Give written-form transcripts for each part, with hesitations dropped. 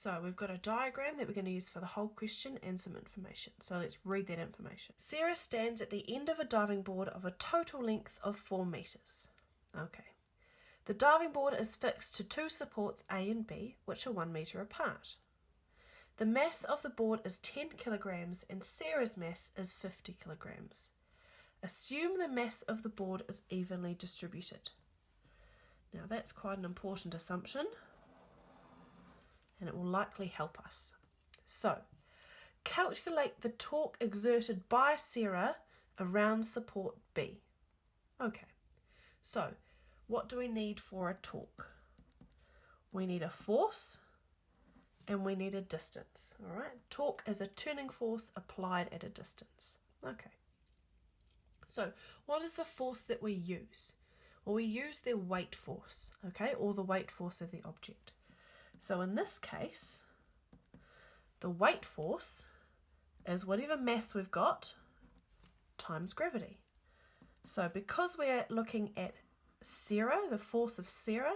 So we've got a diagram that we're going to use for the whole question and some information. So let's read that information. Sarah stands at the end of a diving board of a total length of 4 metres. Okay. The diving board is fixed to 2 supports A and B, which are 1 metre apart. The mass of the board is 10 kilograms and Sarah's mass is 50 kilograms. Assume the mass of the board is evenly distributed. Now that's quite an important assumption, and it will likely help us. So, calculate the torque exerted by Sarah around support B. Okay, so what do we need for a torque? We need a force and we need a distance, all right? Torque is a turning force applied at a distance. Okay, so what is the force that we use? Well, we use the weight force, okay, or the weight force of the object. So in this case, the weight force is whatever mass we've got times gravity. So because we're looking at Sarah, the force of Sarah,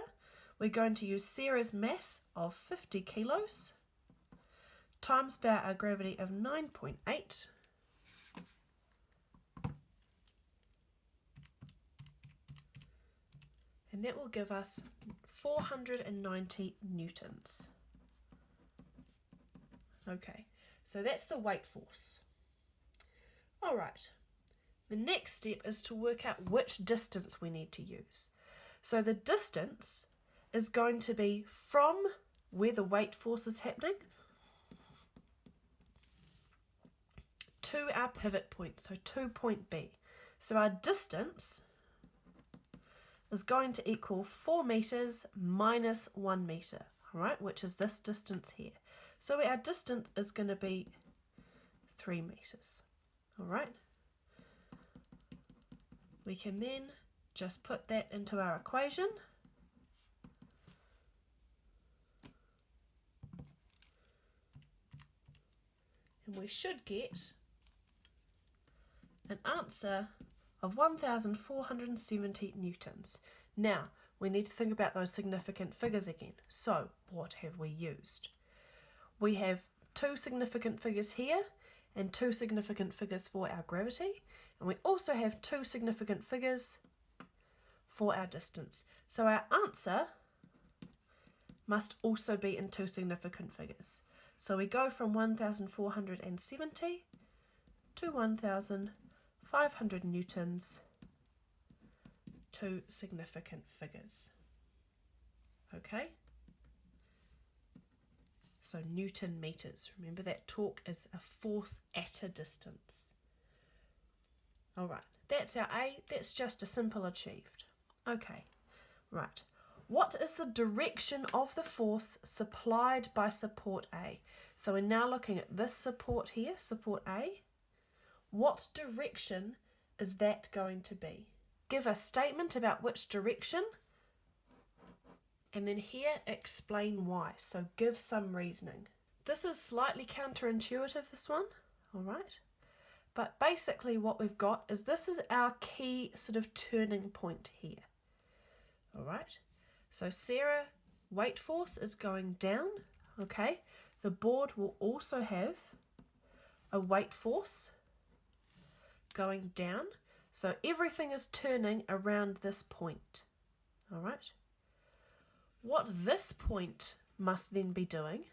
we're going to use Sarah's mass of 50 kilos times by our gravity of 9.8. And that will give us 490 newtons. Okay, so that's the weight force. All right, the next step is to work out which distance we need to use. So the distance is going to be from where the weight force is happening to our pivot point, so to point B. So our distance is going to equal 4 metres minus 1 metre, all right, which is this distance here. So our distance is going to be 3 metres, all right. We can then just put that into our equation. And we should get an answer of 1,470 newtons. Now, we need to think about those significant figures again. So, what have we used? We have 2 significant figures here and 2 significant figures for our gravity. And we also have 2 significant figures for our distance. So our answer must also be in 2 significant figures. So we go from 1,470 to 1,500 newtons, 2 significant figures. Okay? So Newton meters. Remember that torque is a force at a distance. All right, that's our A. That's just a simple achieved. Okay, right. What is the direction of the force supplied by support A? So we're now looking at this support here, support A. What direction is that going to be? Give a statement about which direction, and then here explain why. So give some reasoning. This is slightly counterintuitive, this one, all right? But basically what we've got is this is our key sort of turning point here, all right? So Sarah, weight force is going down, okay? The board will also have a weight force going down. So everything is turning around this point, all right? What this point must then be doing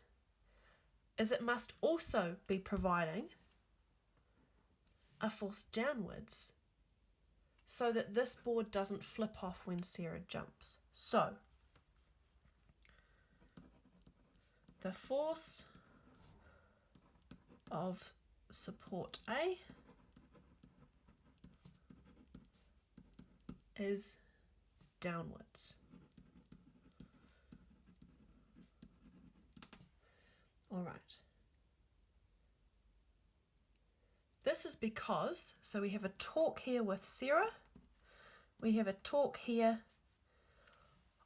is it must also be providing a force downwards so that this board doesn't flip off when Sarah jumps. So the force of support A is downwards. All right. This is because, so we have a torque here with Sarah, we have a torque here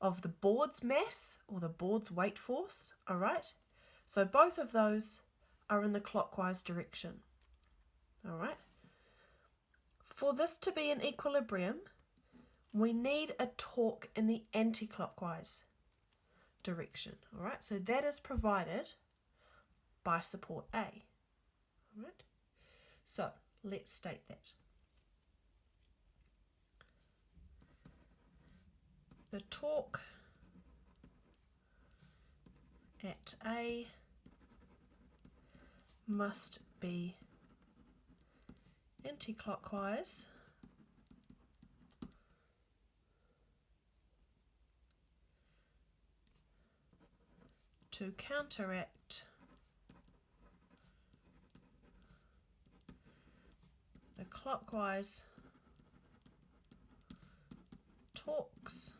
of the board's mass or the board's weight force, all right? So both of those are in the clockwise direction, all right? For this to be in equilibrium, we need a torque in the anti-clockwise direction. All right, so that is provided by support A. All right, so let's state that. The torque at A must be anti-clockwise to counteract the clockwise torques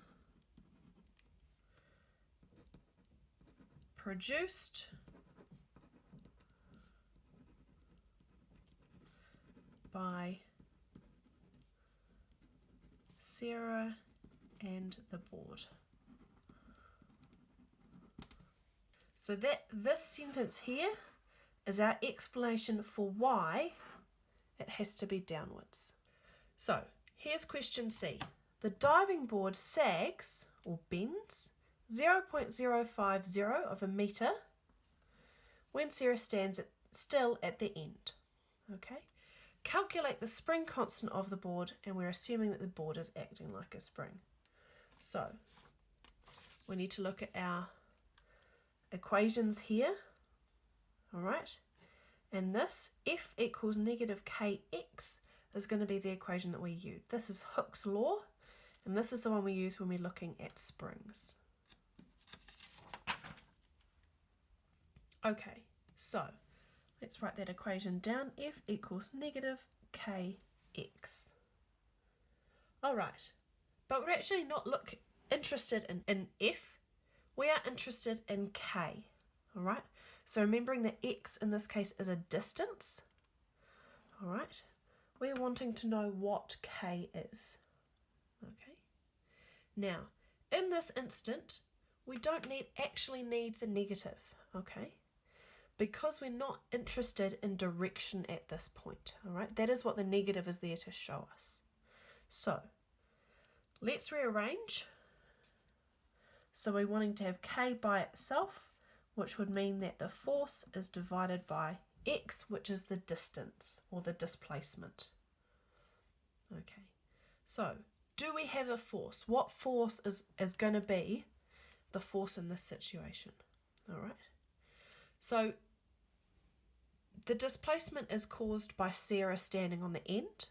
produced by Sarah and the board. So that this sentence here is our explanation for why it has to be downwards. So here's question C. The diving board sags or bends 0.050 of a metre when Sarah stands still at the end. Okay. Calculate the spring constant of the board, and we're assuming that the board is acting like a spring. So we need to look at our equations here. All right. And this F equals negative kx is going to be the equation that we use. This is Hooke's law, and this is the one we use when we're looking at springs. Okay, so let's write that equation down. F equals negative kx. All right, but we're actually not interested in F. We are interested in k. All right, so remembering that x in this case is a distance. All right, we're wanting to know what k is. Okay, now in this instant, we don't actually need the negative. Okay. Because we're not interested in direction at this point, all right? That is what the negative is there to show us. So let's rearrange. So we're wanting to have k by itself, which would mean that the force is divided by x, which is the distance or the displacement. Okay, so do we have a force? What force is going to be the force in this situation? All right. So the displacement is caused by Sarah standing on the end,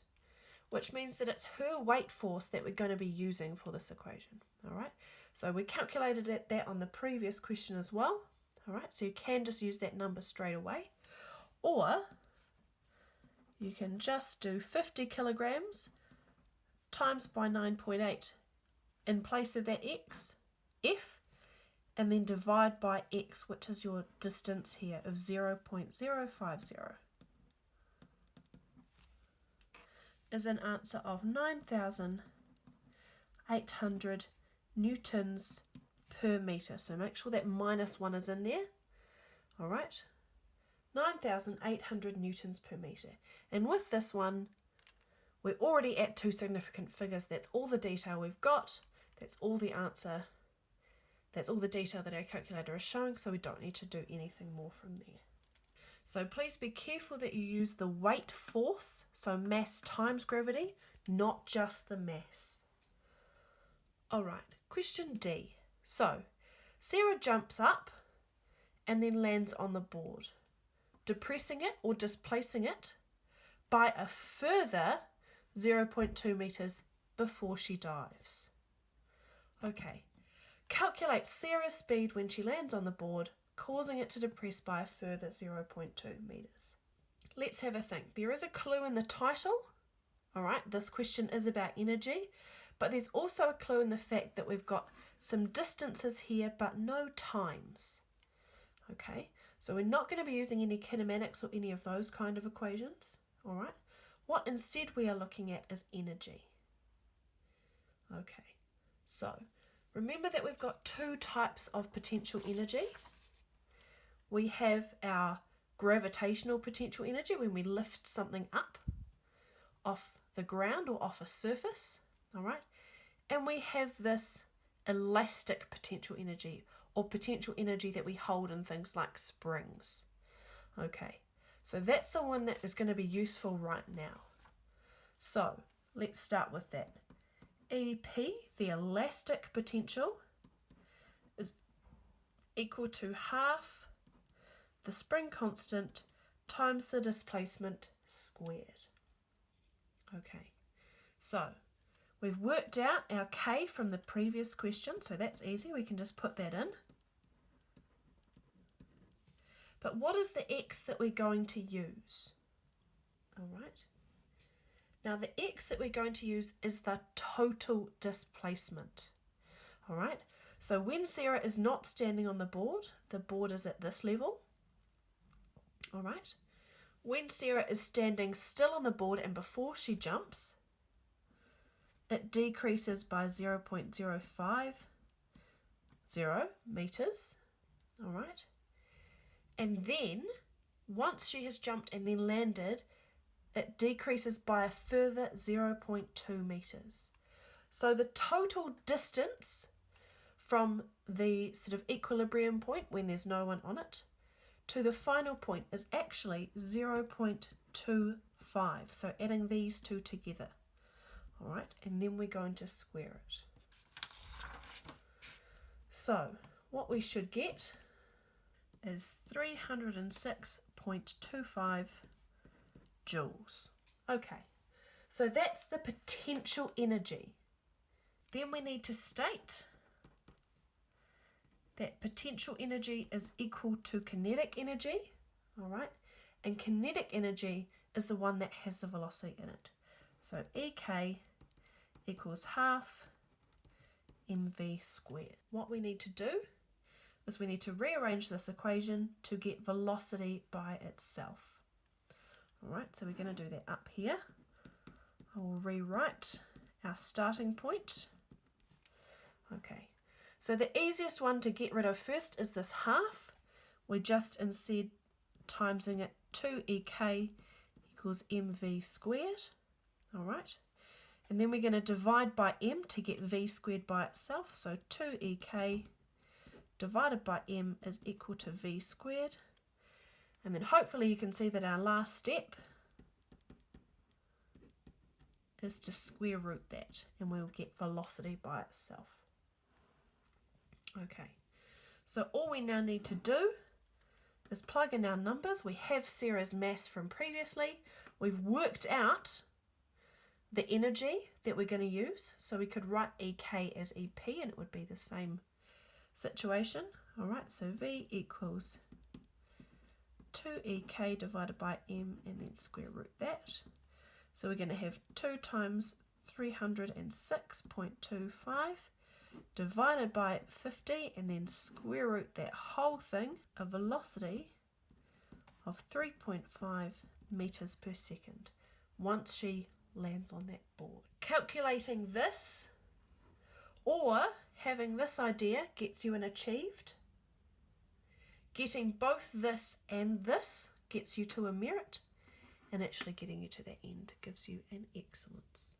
which means that it's her weight force that we're going to be using for this equation. All right. So we calculated that on the previous question as well. All right. So you can just use that number straight away, or you can just do 50 kilograms times by 9.8 in place of that x, F, and then divide by x, which is your distance here of 0.050, is an answer of 9,800 newtons per metre. So make sure that -1 is in there. All right, 9,800 newtons per metre. And with this one, we're already at two significant figures. That's all the detail we've got. That's all the answer. That's all the detail that our calculator is showing, so we don't need to do anything more from there. So please be careful that you use the weight force, so mass times gravity, not just the mass. All right, question D. So Sarah jumps up and then lands on the board, depressing it or displacing it by a further 0.2 meters before she dives. Okay. Calculate Sarah's speed when she lands on the board, causing it to depress by a further 0.2 meters. Let's have a think. There is a clue in the title. All right, this question is about energy, but there's also a clue in the fact that we've got some distances here, but no times. Okay, so we're not going to be using any kinematics or any of those kind of equations. All right, what instead we are looking at is energy. Okay, so remember that we've got two types of potential energy. We have our gravitational potential energy when we lift something up off the ground or off a surface, all right? And we have this elastic potential energy, or potential energy that we hold in things like springs. Okay, so that's the one that is going to be useful right now. So let's start with that. EP, the elastic potential, is equal to half the spring constant times the displacement squared. Okay, so we've worked out our K from the previous question, so that's easy. We can just put that in. But what is the X that we're going to use? All right. Now the X that we're going to use is the total displacement. All right. So when Sarah is not standing on the board is at this level. All right. When Sarah is standing still on the board and before she jumps, it decreases by 0.050 meters. All right. And then, once she has jumped and then landed, it decreases by a further 0.2 meters. So the total distance from the sort of equilibrium point when there's no one on it to the final point is actually 0.25. So adding these two together. All right, and then we're going to square it. So what we should get is 306.25 joules. Okay, so that's the potential energy. Then we need to state that potential energy is equal to kinetic energy, all right? And kinetic energy is the one that has the velocity in it. So EK equals half mv squared. What we need to do is we need to rearrange this equation to get velocity by itself. All right, so we're going to do that up here. I will rewrite our starting point. Okay, so the easiest one to get rid of first is this half. We're just instead timesing it 2ek equals mv squared. All right, and then we're going to divide by m to get v squared by itself. So 2ek divided by m is equal to v squared. And then hopefully you can see that our last step is to square root that, and we'll get velocity by itself. Okay, so all we now need to do is plug in our numbers. We have Sarah's mass from previously. We've worked out the energy that we're going to use, so we could write EK as EP and it would be the same situation. All right, so V equals 2ek divided by m and then square root that. So we're going to have 2 times 306.25 divided by 50 and then square root that whole thing, a velocity of 3.5 meters per second once she lands on that board. Calculating this or having this idea gets you an achieved. Getting both this and this gets you to a merit, and actually getting you to the end gives you an excellence.